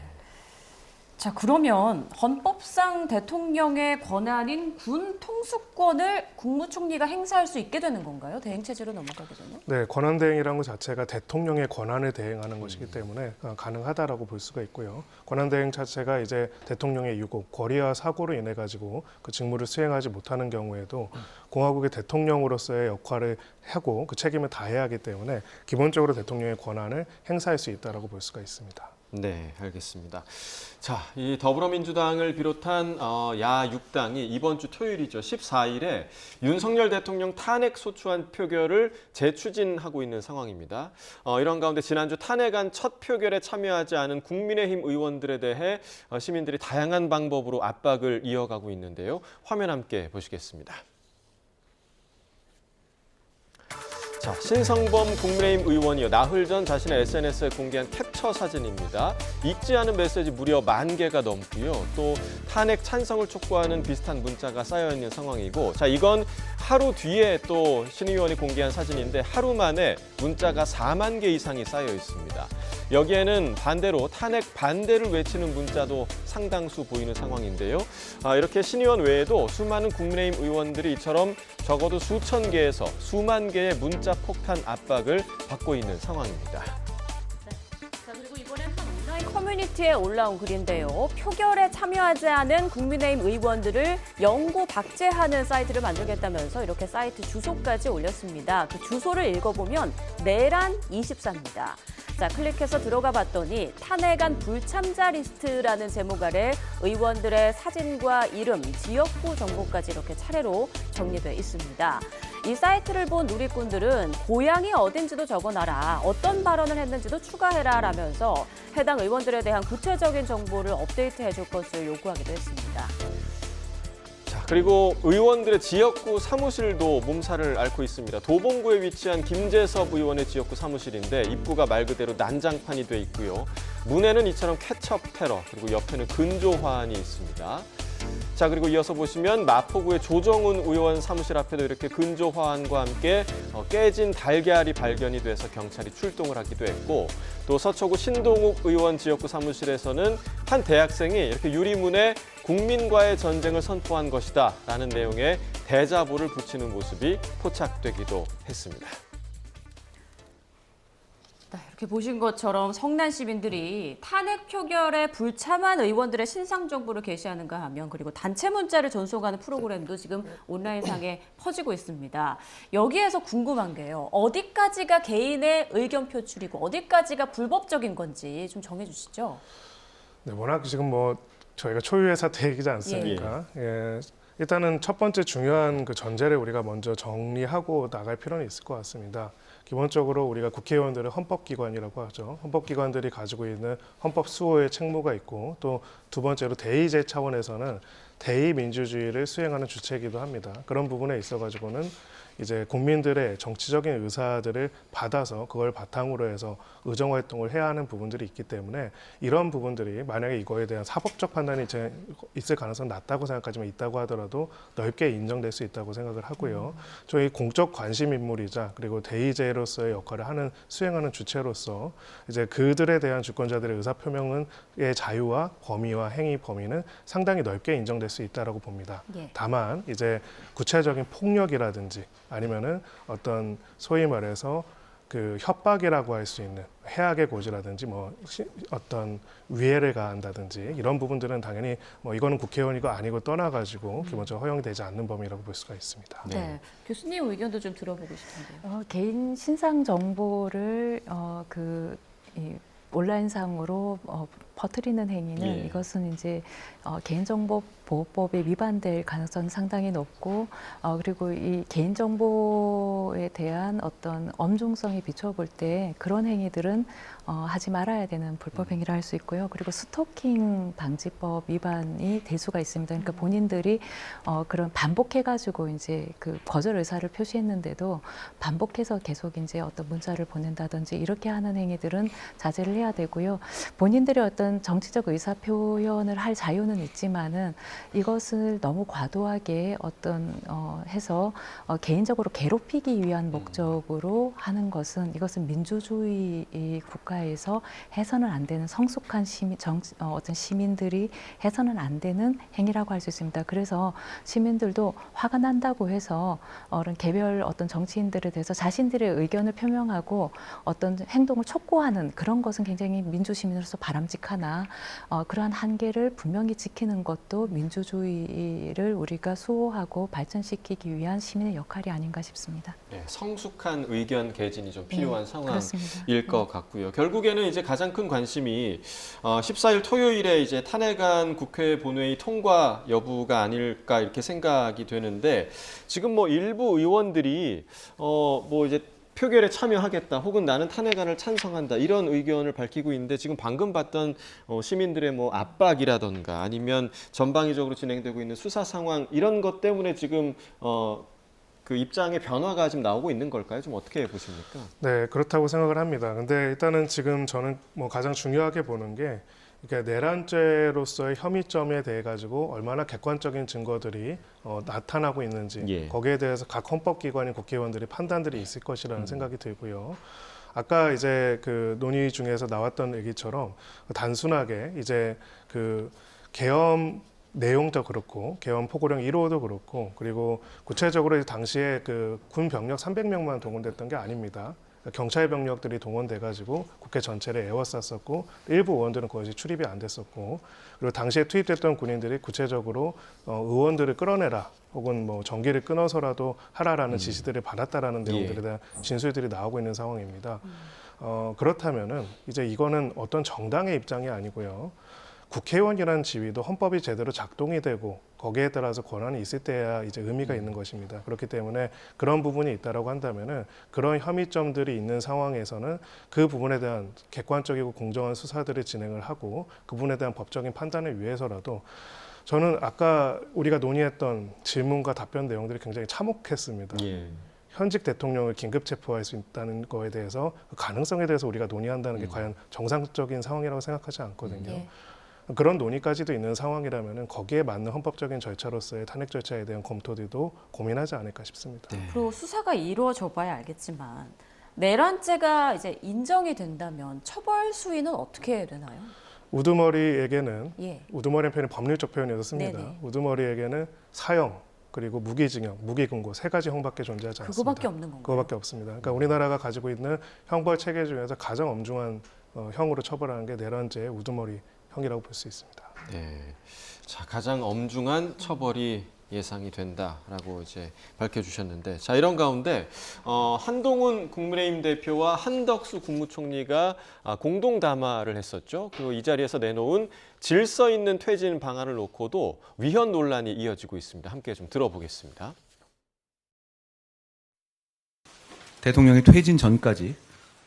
자, 그러면 헌법상 대통령의 권한인 군 통수권을 국무총리가 행사할 수 있게 되는 건가요? 대행체제로 넘어가기 전에? 네, 권한 대행이라는 것 자체가 대통령의 권한에 대행하는 것이기 때문에 가능하다라고 볼 수가 있고요. 권한 대행 자체가 이제 대통령의 유고, 권리와 사고로 인해 가지고 그 직무를 수행하지 못하는 경우에도 공화국의 대통령으로서의 역할을 하고 그 책임을 다해야 하기 때문에 기본적으로 대통령의 권한을 행사할 수 있다라고 볼 수가 있습니다. 네, 알겠습니다. 자, 이 더불어민주당을 비롯한 야 6당이 이번 주 토요일이죠. 14일에 윤석열 대통령 탄핵 소추안 표결을 재추진하고 있는 상황입니다. 이런 가운데 지난주 탄핵안 첫 표결에 참여하지 않은 국민의힘 의원들에 대해 시민들이 다양한 방법으로 압박을 이어가고 있는데요. 화면 함께 보시겠습니다. 자, 신성범 국민의힘 의원이요. 나흘 전 자신의 SNS에 공개한 캡처 사진입니다. 읽지 않은 메시지 무려 10,000개가 넘고요. 또 탄핵 찬성을 촉구하는 비슷한 문자가 쌓여있는 상황이고, 자, 이건 하루 뒤에 또 신 의원이 공개한 사진인데 하루 만에 문자가 4만 개 이상이 쌓여 있습니다. 여기에는 반대로 탄핵 반대를 외치는 문자도 상당수 보이는 상황인데요. 이렇게 신 의원 외에도 수많은 국민의힘 의원들이 이처럼 적어도 수천 개에서 수만 개의 문자 폭탄 압박을 받고 있는 상황입니다. 자, 그리고 이번엔 한 온라인 커뮤니티에 올라온 글인데요. 표결에 참여하지 않은 국민의힘 의원들을 영구 박제하는 사이트를 만들겠다면서 이렇게 사이트 주소까지 올렸습니다. 그 주소를 읽어보면 내란24입니다. 자, 클릭해서 들어가 봤더니 탄핵안 불참자 리스트라는 제목 아래 의원들의 사진과 이름, 지역구 정보까지 이렇게 차례로 정리돼 있습니다. 이 사이트를 본 누리꾼들은 고향이 어딘지도 적어놔라, 어떤 발언을 했는지도 추가해라 라면서 해당 의원들에 대한 구체적인 정보를 업데이트해 줄 것을 요구하기도 했습니다. 그리고 의원들의 지역구 사무실도 몸살을 앓고 있습니다. 도봉구에 위치한 김재섭 의원의 지역구 사무실인데 입구가 말 그대로 난장판이 돼 있고요. 문에는 이처럼 케첩 테러, 그리고 옆에는 근조 화환이 있습니다. 자, 그리고 이어서 보시면 마포구의 조정훈 의원 사무실 앞에도 이렇게 근조 화환과 함께 깨진 달걀이 발견이 돼서 경찰이 출동을 하기도 했고, 또 서초구 신동욱 의원 지역구 사무실에서는 한 대학생이 이렇게 유리문에 국민과의 전쟁을 선포한 것이다 라는 내용의 대자보를 붙이는 모습이 포착되기도 했습니다. 이렇게 보신 것처럼 성난 시민들이 탄핵 표결에 불참한 의원들의 신상 정보를 게시하는가 하면, 그리고 단체 문자를 전송하는 프로그램도 지금 온라인상에 퍼지고 있습니다. 여기에서 궁금한 게요. 어디까지가 개인의 의견 표출이고 어디까지가 불법적인 건지 좀 정해주시죠. 네, 워낙 지금 저희가 초유의 사태이지 않습니까? 예. 일단은 첫 번째 중요한 그 전제를 우리가 먼저 정리하고 나갈 필요는 있을 것 같습니다. 기본적으로 우리가 국회의원들은 헌법기관이라고 하죠. 헌법기관들이 가지고 있는 헌법 수호의 책무가 있고, 또 두 번째로 대의제 차원에서는 대의민주주의를 수행하는 주체이기도 합니다. 그런 부분에 있어가지고는 이제 국민들의 정치적인 의사들을 받아서 그걸 바탕으로 해서 의정활동을 해야 하는 부분들이 있기 때문에, 이런 부분들이 만약에 이거에 대한 사법적 판단이 있을 가능성은 낮다고 생각하지만 있다고 하더라도 넓게 인정될 수 있다고 생각을 하고요. 저희 공적 관심 인물이자 그리고 대의제로서의 역할을 수행하는 주체로서 이제 그들에 대한 주권자들의 의사표명의 자유와 범위와 행위 범위는 상당히 넓게 인정될 수 있다라고 봅니다. 예. 다만 이제 구체적인 폭력이라든지 아니면은 어떤 소위 말해서 그 협박이라고 할 수 있는 해악의 고지라든지 어떤 위해를 가한다든지 이런 부분들은 당연히 이거는 국회의원이고 아니고 떠나가지고 기본적으로 허용되지 않는 범위라고 볼 수가 있습니다. 네. 교수님 의견도 좀 들어보고 싶은데요. 개인 신상 정보를 온라인상으로 퍼뜨리는 행위는 예. 이것은 이제 개인정보보호법에 위반될 가능성이 상당히 높고 그리고 이 개인정보에 대한 어떤 엄중성에 비춰볼 때 그런 행위들은 하지 말아야 되는 불법 행위를 할 수 있고요. 그리고 스토킹 방지법 위반이 될 수가 있습니다. 그러니까 본인들이 그런 반복해가지고 이제 그 거절 의사를 표시했는데도 반복해서 계속 이제 어떤 문자를 보낸다든지 이렇게 하는 행위들은 자제를 해야 되고요. 본인들의 어떤 정치적 의사 표현을 할 자유는 있지만은 이것을 너무 과도하게 해서 개인적으로 괴롭히기 위한 목적으로 하는 것은 이것은 민주주의 국가에서 해서는 안 되는 성숙한 어떤 시민들이 해서는 안 되는 행위라고 할 수 있습니다. 그래서 시민들도 화가 난다고 해서 개별 어떤 정치인들에 대해서 자신들의 의견을 표명하고 어떤 행동을 촉구하는 그런 것은 굉장히 민주시민으로서 바람직하나 그러한 한계를 분명히 지키는 것도 민주주의를 우리가 수호하고 발전시키기 위한 시민의 역할이 아닌가 싶습니다. 네, 성숙한 의견 개진이 좀 필요한 상황일 그렇습니다. 것 같고요. 결국에는 이제 가장 큰 관심이 14일 토요일에 이제 탄핵안 국회 본회의 통과 여부가 아닐까 이렇게 생각이 되는데 지금 뭐 일부 의원들이 뭐 이제 표결에 참여하겠다 혹은 나는 탄핵안을 찬성한다 이런 의견을 밝히고 있는데 지금 방금 봤던 시민들의 뭐 압박이라던가 아니면 전방위적으로 진행되고 있는 수사 상황 이런 것 때문에 지금 그 입장의 변화가 지금 나오고 있는 걸까요? 좀 어떻게 보십니까? 네, 그렇다고 생각을 합니다. 근데 일단은 지금 저는 뭐 가장 중요하게 보는 게 그러니까 내란죄로서의 혐의점에 대해 가지고 얼마나 객관적인 증거들이 나타나고 있는지 예. 거기에 대해서 각 헌법기관인 국회의원들이 판단들이 있을 것이라는 생각이 들고요. 아까 이제 그 논의 중에서 나왔던 얘기처럼 단순하게 이제 그 계엄 내용도 그렇고 계엄 포고령 1호도 그렇고 그리고 구체적으로 당시에 그 군 병력 300명만 동원됐던 게 아닙니다. 경찰 병력들이 동원돼가지고 국회 전체를 에워쌌었고 일부 의원들은 거의 출입이 안 됐었고 그리고 당시에 투입됐던 군인들이 구체적으로 의원들을 끌어내라 혹은 뭐 전기를 끊어서라도 하라라는 지시들을 받았다라는 내용들에 대한 진술들이 나오고 있는 상황입니다. 그렇다면은 이제 이거는 어떤 정당의 입장이 아니고요. 국회의원이라는 지위도 헌법이 제대로 작동이 되고 거기에 따라서 권한이 있을 때야 이제 의미가 있는 것입니다. 그렇기 때문에 그런 부분이 있다라고 한다면은 그런 혐의점들이 있는 상황에서는 그 부분에 대한 객관적이고 공정한 수사들을 진행을 하고 그 부분에 대한 법적인 판단을 위해서라도 저는 아까 우리가 논의했던 질문과 답변 내용들이 굉장히 참혹했습니다. 예. 현직 대통령을 긴급 체포할 수 있다는 거에 대해서 그 가능성에 대해서 우리가 논의한다는 게 과연 정상적인 상황이라고 생각하지 않거든요. 예. 그런 논의까지도 있는 상황이라면 거기에 맞는 헌법적인 절차로서의 탄핵 절차에 대한 검토들도 고민하지 않을까 싶습니다. 네. 그리고 수사가 이루어져 봐야 알겠지만 내란죄가 이제 인정이 된다면 처벌 수위는 어떻게 되나요? 우두머리에게는 예. 우두머리는 표현이 법률적 표현이었습니다. 네네. 우두머리에게는 사형 그리고 무기징역, 무기금고 세 가지 형밖에 존재하지 않습니다. 그거밖에 없는 건가요? 그거밖에 없습니다. 그러니까 우리나라가 가지고 있는 형벌 체계 중에서 가장 엄중한 형으로 처벌하는 게 내란죄의 우두머리 형이라고 볼 수 있습니다. 네. 자, 가장 엄중한 처벌이 예상이 된다라고 이제 밝혀주셨는데, 자 이런 가운데 한동훈 국민의힘 대표와 한덕수 국무총리가 공동 담화를 했었죠. 그리고 이 자리에서 내놓은 질서 있는 퇴진 방안을 놓고도 위헌 논란이 이어지고 있습니다. 함께 좀 들어보겠습니다. 대통령이 퇴진 전까지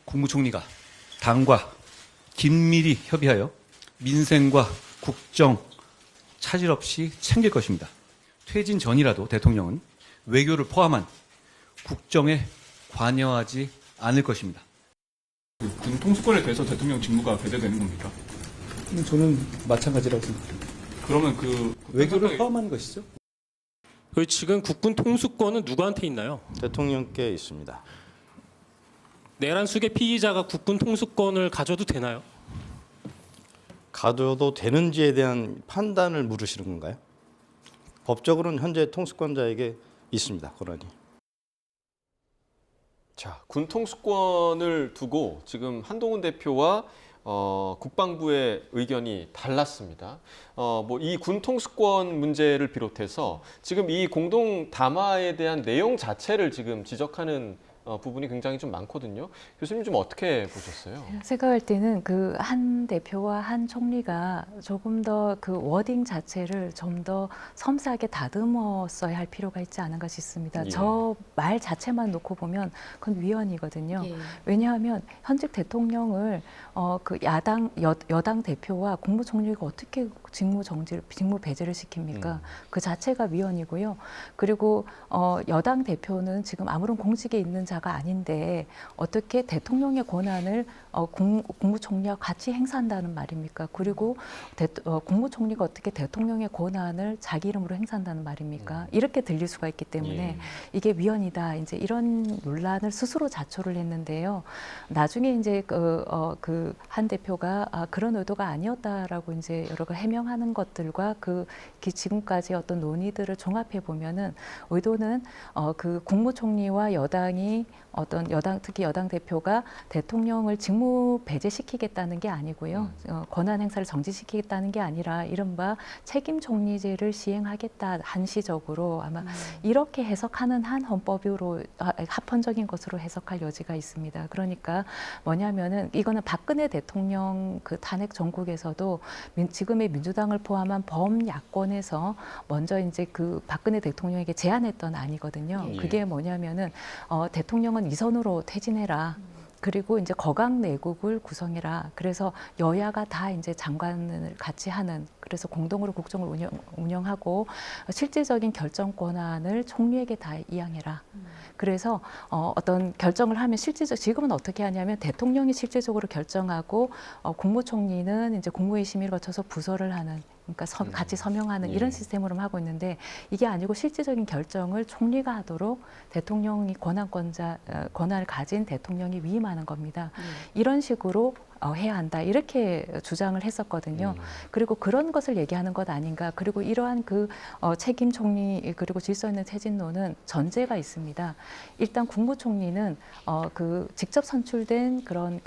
국무총리가 당과 긴밀히 협의하여 민생과 국정 차질 없이 챙길 것입니다. 퇴진 전이라도 대통령은 외교를 포함한 국정에 관여하지 않을 것입니다. 군 통수권에 대해서 대통령 직무가 배제되는 겁니까? 저는 마찬가지라고 생각합니다. 그러면 그 외교를 포함한 것이죠. 지금 국군 통수권은 누구한테 있나요? 대통령께 있습니다. 내란 수계 피의자가 국군 통수권을 가져도 되나요? 가져도 되는지에 대한 판단을 물으시는 건가요? 법적으로는 현재 통수권자에게 있습니다. 권한이. 자, 군 통수권을 두고 지금 한동훈 대표와 국방부의 의견이 달랐습니다. 뭐 이 군 통수권 문제를 비롯해서 지금 이 공동 담화에 대한 내용 자체를 지금 지적하는 부분이 굉장히 좀 많거든요. 교수님 좀 어떻게 보셨어요? 생각할 때는 그 한 대표와 한 총리가 조금 더 그 워딩 자체를 좀 더 섬세하게 다듬었어야 할 필요가 있지 않은가 싶습니다. 예. 저 말 자체만 놓고 보면 그건 위헌이거든요. 예. 왜냐하면 현직 대통령을 그 여당 대표와 국무총리가 어떻게 직무 배제를 시킵니까? 그 자체가 위헌이고요. 그리고 여당 대표는 지금 아무런 공직에 있는 자가 아닌데 어떻게 대통령의 권한을 국무총리와 같이 행사한다는 말입니까? 그리고 국무총리가 어떻게 대통령의 권한을 자기 이름으로 행사한다는 말입니까? 이렇게 들릴 수가 있기 때문에 예. 이게 위헌이다. 이제 이런 논란을 스스로 자초를 했는데요. 나중에 이제 그 한 대표가 그런 의도가 아니었다라고 이제 여러 가지 해명하는 것들과 지금까지 어떤 논의들을 종합해 보면은 의도는 그 국무총리와 여당이 특히 여당 대표가 대통령을 직무 배제시키겠다는 게 아니고요. 권한 행사를 정지시키겠다는 게 아니라 이른바 책임 총리제를 시행하겠다 한시적으로 아마 이렇게 해석하는 한 헌법으로 합헌적인 것으로 해석할 여지가 있습니다. 그러니까 뭐냐면은 이거는 박근혜 대통령 그 탄핵 전국에서도 지금의 민주당을 포함한 범야권에서 먼저 이제 그 박근혜 대통령에게 제안했던 안이거든요. 예. 그게 뭐냐면은 대통령은 이선으로 퇴진해라. 그리고 이제 거각 내국을 구성해라. 그래서 여야가 다 이제 장관을 같이 하는, 그래서 공동으로 국정을 운영하고 실질적인 결정 권한을 총리에게 다 이양해라. 그래서 어떤 결정을 하면 지금은 어떻게 하냐면 대통령이 실질적으로 결정하고 국무총리는 이제 국무회의 심의를 거쳐서 부서를 하는, 그러니까 같이 서명하는 이런 시스템으로 하고 있는데, 이게 아니고 실질적인 결정을 총리가 하도록 대통령이 권한을 가진 대통령이 위임하는 겁니다. 이런 식으로 해야 한다, 이렇게 주장을 했었거든요. 그리고 그런 것을 얘기하는 것 아닌가. 그리고 이러한 책임 총리 그리고 질서 있는 퇴진론은 전제가 있습니다. 일단 국무총리는 직접 선출된 그런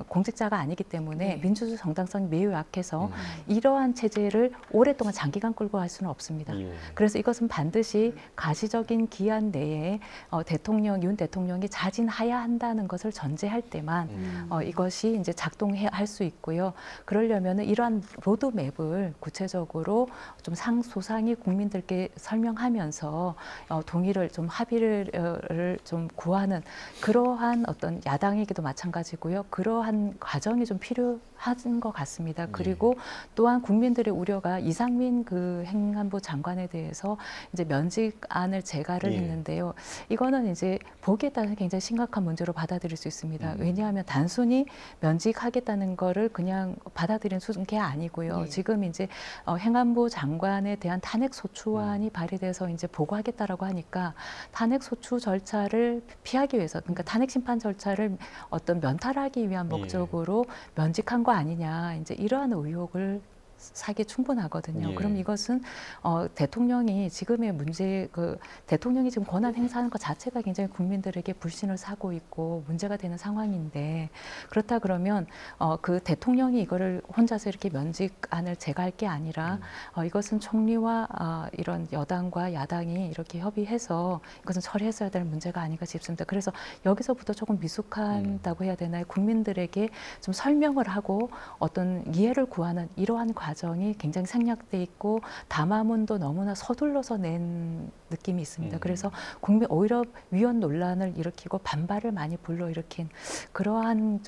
공직자가 아니기 때문에 민주주의 정당성이 매우 약해서 이러한 체제를 오랫동안 장기간 끌고 갈 수는 없습니다. 예. 그래서 이것은 반드시 가시적인 기한 내에 윤 대통령이 자진해야 한다는 것을 전제할 때만 이것이 이제 작동할 수 있고요. 그러려면은 이러한 로드맵을 구체적으로 좀 소상히 국민들께 설명하면서 동의를 좀 합의를 좀 구하는 그러한 어떤 야당에게도 마찬가지고요. 그러한 과정이 좀 필요한 것 같습니다. 그리고 또한 국민들의 우려가 이상민 그 행안부 장관에 대해서 이제 면직안을 제가를 했는데요. 이거는 이제 보기에 따라서 굉장히 심각한 문제로 받아들일 수 있습니다. 왜냐하면 단순히 면직하겠다는 거를 그냥 받아들이는 게 아니고요. 지금 이제 행안부 장관에 대한 탄핵 소추안이 발의돼서 이제 보고하겠다라고 하니까 탄핵 소추 절차를 피하기 위해서, 그러니까 탄핵 심판 절차를 어떤 면탈하기 위한 목적으로 면직한 거 아니냐, 이제 이러한 의혹을 사기 충분하거든요. 예. 그럼 이것은 대통령이 지금의 문제, 대통령이 지금 권한 행사하는 것 자체가 굉장히 국민들에게 불신을 사고 있고 문제가 되는 상황인데, 그렇다 그러면 그 대통령이 이거를 혼자서 이렇게 면직안을 제거할 게 아니라 이것은 총리와 이런 여당과 야당이 이렇게 협의해서 이것은 처리했어야 될 문제가 아닌가 싶습니다. 그래서 여기서부터 조금 미숙하다고 해야 되나요? 국민들에게 좀 설명을 하고 어떤 이해를 구하는 이러한 과정이 굉장히 생략돼 있고 담화문도 너무나 서둘러서 낸 느낌이 있습니다. 그래서 오히려 위헌 논란을 일으키고 반발을 많이 불러일으킨 그러한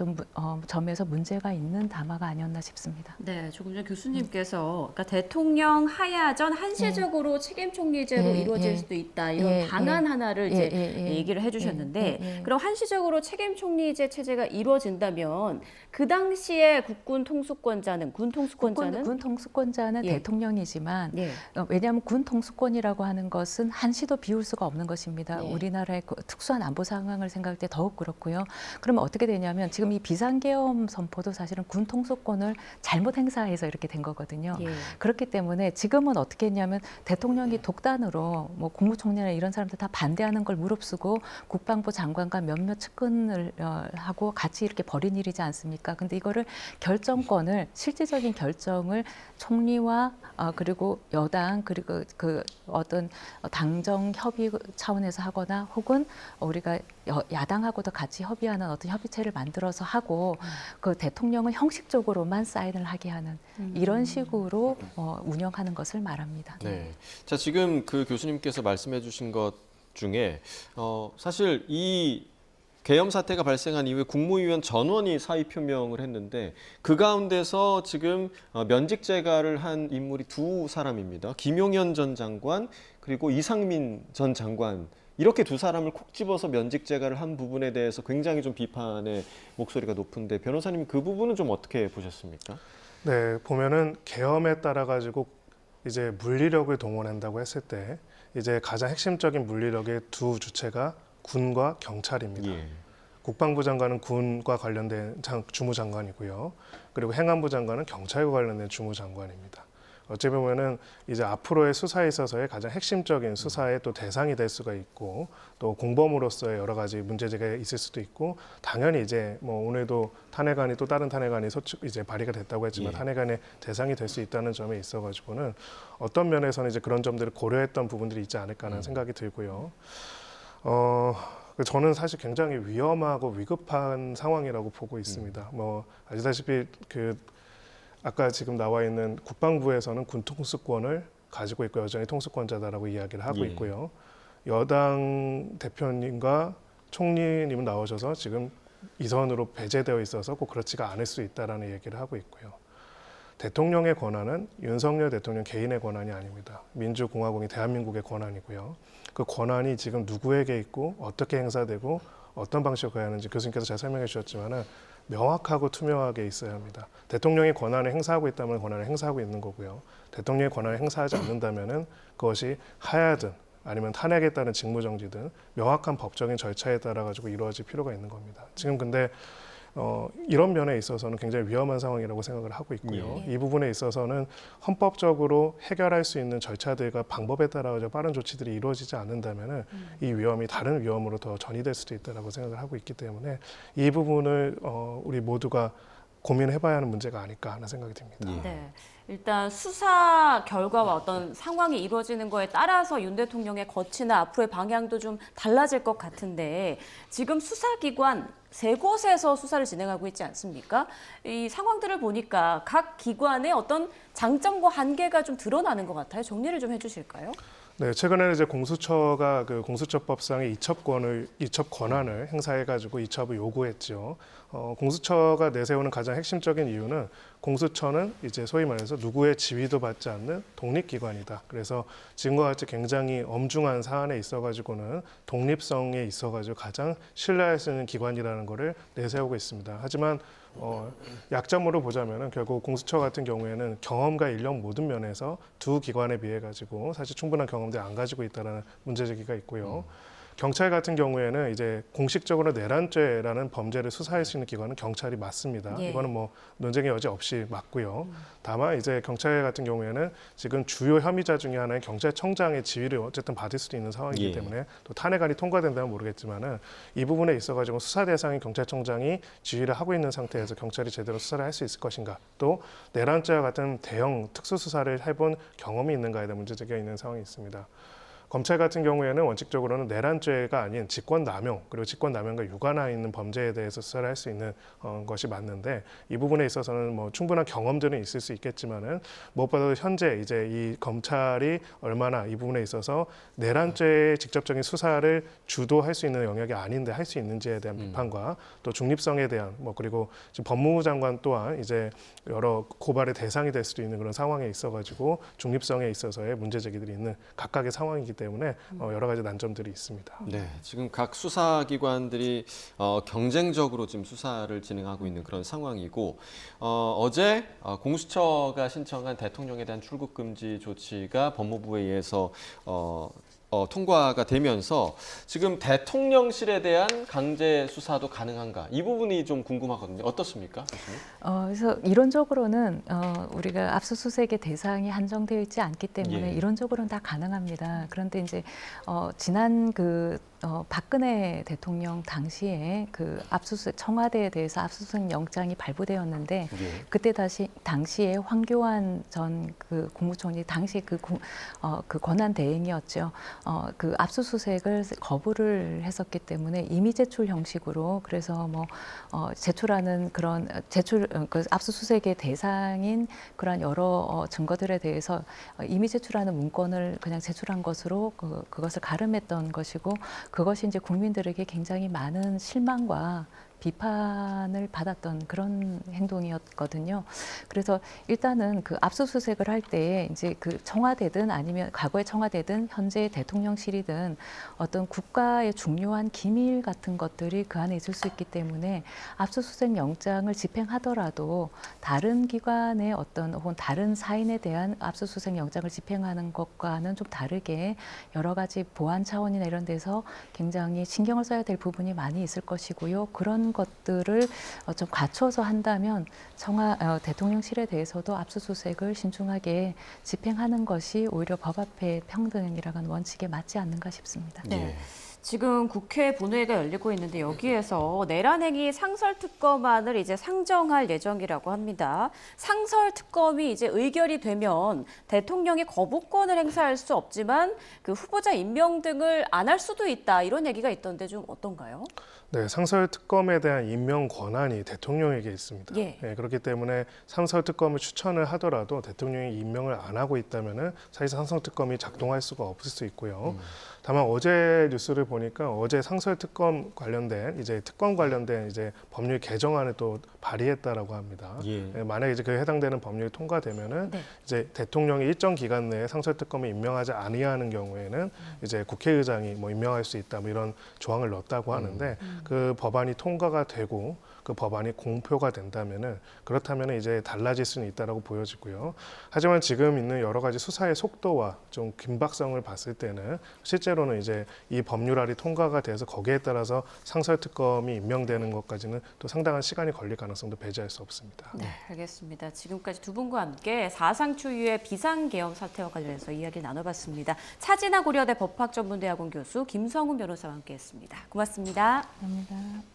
점에서 문제가 있는 담화가 아니었나 싶습니다. 네, 조금 전 교수님께서 그러니까 대통령 하야전 한시적으로 책임 총리제로 이루어질 수도 있다, 이런 방안 하나를 이제 얘기를 해주셨는데, 그럼 한시적으로 책임 총리제 체제가 이루어진다면 그 당시에 군 통수권자는 대통령이지만 왜냐하면 군 통수권이라고 하는 것은 한시도 비울 수가 없는 것입니다. 우리나라의 특수한 안보 상황을 생각할 때 더욱 그렇고요. 그러면 어떻게 되냐면 지금 이 비상계엄 선포도 사실은 군 통수권을 잘못 행사해서 이렇게 된 거거든요. 그렇기 때문에 지금은 어떻게 했냐면 대통령이 독단으로 뭐 국무총리나 이런 사람들 다 반대하는 걸 무릅쓰고 국방부 장관과 몇몇 측근을 하고 같이 이렇게 벌인 일이지 않습니까? 근데 이거를 실질적인 결정을 대통령을 총리와 그리고 여당 그리고 그 어떤 당정 협의 차원에서 하거나 혹은 우리가 야당하고도 같이 협의하는 어떤 협의체를 만들어서 하고 그 대통령은 형식적으로만 사인을 하게 하는 이런 식으로 운영하는 것을 말합니다. 네. 자, 지금 그 교수님께서 말씀해 주신 것 중에 사실 이 계엄 사태가 발생한 이후에 국무위원 전원이 사의 표명을 했는데 그 가운데서 지금 면직 제가를 한 인물이 두 사람입니다. 김용현 전 장관 그리고 이상민 전 장관 이렇게 두 사람을 콕 집어서 면직 제가를 한 부분에 대해서 굉장히 좀 비판의 목소리가 높은데 변호사님 그 부분은 좀 어떻게 보셨습니까? 네, 보면은 계엄에 따라 가지고 이제 물리력을 동원한다고 했을 때 이제 가장 핵심적인 물리력의 두 주체가 군과 경찰입니다. 예. 국방부 장관은 군과 관련된 주무장관이고요. 그리고 행안부 장관은 경찰과 관련된 주무장관입니다. 어찌 보면은 이제 앞으로의 수사에 있어서의 가장 핵심적인 수사의 또 대상이 될 수가 있고 또 공범으로서의 여러 가지 문제제기가 있을 수도 있고 당연히 이제 뭐 오늘도 탄핵안이 또 다른 탄핵안이 이제 발의가 됐다고 했지만 예. 탄핵안의 대상이 될 수 있다는 점에 있어가지고는 어떤 면에서는 이제 그런 점들을 고려했던 부분들이 있지 않을까라는 생각이 들고요. 저는 사실 굉장히 위험하고 위급한 상황이라고 보고 있습니다. 뭐 아시다시피 아까 지금 나와 있는 국방부에서는 군 통수권을 가지고 있고 여전히 통수권자다라고 이야기를 하고 예. 있고요. 여당 대표님과 총리님은 나오셔서 지금 이선으로 배제되어 있어서 꼭 그렇지가 않을 수 있다라는 얘기를 하고 있고요. 대통령의 권한은 윤석열 대통령 개인의 권한이 아닙니다. 민주공화국이 대한민국의 권한이고요. 그 권한이 지금 누구에게 있고 어떻게 행사되고 어떤 방식으로 가야 하는지 교수님께서 잘 설명해 주셨지만은 명확하고 투명하게 있어야 합니다. 대통령이 권한을 행사하고 있다면 권한을 행사하고 있는 거고요. 대통령의 권한을 행사하지 않는다면은 그것이 하야든 아니면 탄핵에 따른 직무정지든 명확한 법적인 절차에 따라 가지고 이루어질 필요가 있는 겁니다. 지금 근데 이런 면에 있어서는 굉장히 위험한 상황이라고 생각을 하고 있고요. 예. 이 부분에 있어서는 헌법적으로 해결할 수 있는 절차들과 방법에 따라 빠른 조치들이 이루어지지 않는다면 이 위험이 다른 위험으로 더 전이될 수도 있다고 생각을 하고 있기 때문에 이 부분을 우리 모두가 고민해봐야 하는 문제가 아닐까 하는 생각이 듭니다. 예. 네. 일단 수사 결과와 어떤 상황이 이루어지는 거에 따라서 윤 대통령의 거치나 앞으로의 방향도 좀 달라질 것 같은데 지금 수사기관 세 곳에서 수사를 진행하고 있지 않습니까? 이 상황들을 보니까 각 기관의 어떤 장점과 한계가 좀 드러나는 것 같아요. 정리를 좀 해주실까요? 네, 최근에는 이제 공수처가 그 공수처법상의 이첩 권한을 행사해가지고 이첩을 요구했죠. 공수처가 내세우는 가장 핵심적인 이유는 공수처는 이제 소위 말해서 누구의 지휘도 받지 않는 독립기관이다. 그래서 지금과 같이 굉장히 엄중한 사안에 있어가지고는 독립성에 있어가지고 가장 신뢰할 수 있는 기관이라는 것을 내세우고 있습니다. 하지만 약점으로 보자면은 결국 공수처 같은 경우에는 경험과 인력 모든 면에서 두 기관에 비해 가지고 사실 충분한 경험들을 안 가지고 있다라는 문제 제기가 있고요. 경찰 같은 경우에는 이제 공식적으로 내란죄라는 범죄를 수사할 수 있는 기관은 경찰이 맞습니다. 예. 이거는 뭐 논쟁의 여지 없이 맞고요. 다만 이제 경찰 같은 경우에는 지금 주요 혐의자 중에 하나인 경찰청장의 지휘를 어쨌든 받을 수도 있는 상황이기 예. 때문에 또 탄핵안이 통과된다면 모르겠지만은 이 부분에 있어가지고 수사 대상인 경찰청장이 지휘를 하고 있는 상태에서 경찰이 제대로 수사를 할 수 있을 것인가, 또 내란죄와 같은 대형 특수 수사를 해본 경험이 있는가에 대한 문제 제기가 있는 상황이 있습니다. 검찰 같은 경우에는 원칙적으로는 내란죄가 아닌 직권남용 그리고 직권남용과 유관하 있는 범죄에 대해서 수사를 할 수 있는 것이 맞는데 이 부분에 있어서는 뭐 충분한 경험들은 있을 수 있겠지만은 무엇보다도 현재 이제 이 검찰이 얼마나 이 부분에 있어서 내란죄의 직접적인 수사를 주도할 수 있는 영역이 아닌데 할 수 있는지에 대한 비판과 또 중립성에 대한 그리고 지금 법무부 장관 또한 이제 여러 고발의 대상이 될 수도 있는 그런 상황에 있어가지고 중립성에 있어서의 문제 제기들이 있는 각각의 상황이기 때문에 여러 가지 난점들이 있습니다. 네, 지금 각 수사기관들이 경쟁적으로 지금 수사를 진행하고 있는 그런 상황이고 어제 공수처가 신청한 대통령에 대한 출국 금지 조치가 법무부에 의해서 통과가 되면서 지금 대통령실에 대한 강제 수사도 가능한가? 이 부분이 좀 궁금하거든요. 어떻습니까, 교수님? 그래서 이론적으로는 우리가 압수수색의 대상이 한정되어 있지 않기 때문에 예. 이론적으로는 다 가능합니다. 그런데 이제 지난 그 박근혜 대통령 당시에 그 압수수색 청와대에 대해서 압수수색 영장이 발부되었는데 그때 당시에 황교안 전 그 국무총리 당시 그 권한 대행이었죠. 그 압수수색을 거부를 했었기 때문에 임의 제출 형식으로 그래서 뭐 제출하는 그런 그 압수수색의 대상인 그런 여러 증거들에 대해서 임의 제출하는 문건을 그냥 제출한 것으로 그것을 가름했던 것이고 그것이 이제 국민들에게 굉장히 많은 실망과 비판을 받았던 그런 행동이었거든요. 그래서 일단은 그 압수수색을 할 때 이제 그 청와대든 아니면 과거의 청와대든 현재 대통령실이든 어떤 국가의 중요한 기밀 같은 것들이 그 안에 있을 수 있기 때문에 압수수색 영장을 집행하더라도 다른 기관의 어떤 혹은 다른 사인에 대한 압수수색 영장을 집행하는 것과는 좀 다르게 여러 가지 보안 차원이나 이런 데서 굉장히 신경을 써야 될 부분이 많이 있을 것이고요. 그런 것들을 좀 갖춰서 한다면 대통령실에 대해서도 압수수색을 신중하게 집행하는 것이 오히려 법 앞에 평등이라는 원칙에 맞지 않는가 싶습니다. 네. 지금 국회 본회의가 열리고 있는데 여기에서 내란행위 상설특검안을 이제 상정할 예정이라고 합니다. 상설특검이 이제 의결이 되면 대통령이 거부권을 행사할 수 없지만 그 후보자 임명 등을 안 할 수도 있다 이런 얘기가 있던데 좀 어떤가요? 네, 상설특검에 대한 임명 권한이 대통령에게 있습니다. 예. 네, 그렇기 때문에 상설특검을 추천을 하더라도 대통령이 임명을 안 하고 있다면은 사실상 상설특검이 작동할 수가 없을 수 있고요. 다만 어제 뉴스를 보니까 어제 상설특검 관련된 이제 특검 관련된 이제 법률 개정안을 또 발의했다라고 합니다. 네, 만약에 이제 그 해당되는 법률이 통과되면은 이제 대통령이 일정 기간 내에 상설특검을 임명하지 아니하는 경우에는 이제 국회의장이 뭐 임명할 수 있다 뭐 이런 조항을 넣었다고 하는데 그 법안이 통과가 되고 그 법안이 공표가 된다면은 그렇다면은 이제 달라질 수는 있다라고 보여지고요. 하지만 지금 있는 여러 가지 수사의 속도와 좀 긴박성을 봤을 때는 실제로는 이제 이 법률안이 통과가 돼서 거기에 따라서 상설특검이 임명되는 것까지는 또 상당한 시간이 걸릴 가능성도 배제할 수 없습니다. 네, 알겠습니다. 지금까지 두 분과 함께 사상 초유의 비상계엄 사태와 관련해서 이야기 나눠봤습니다. 차진아 고려대 법학전문대학원 교수 김성훈 변호사와 함께했습니다. 고맙습니다. 감사합니다.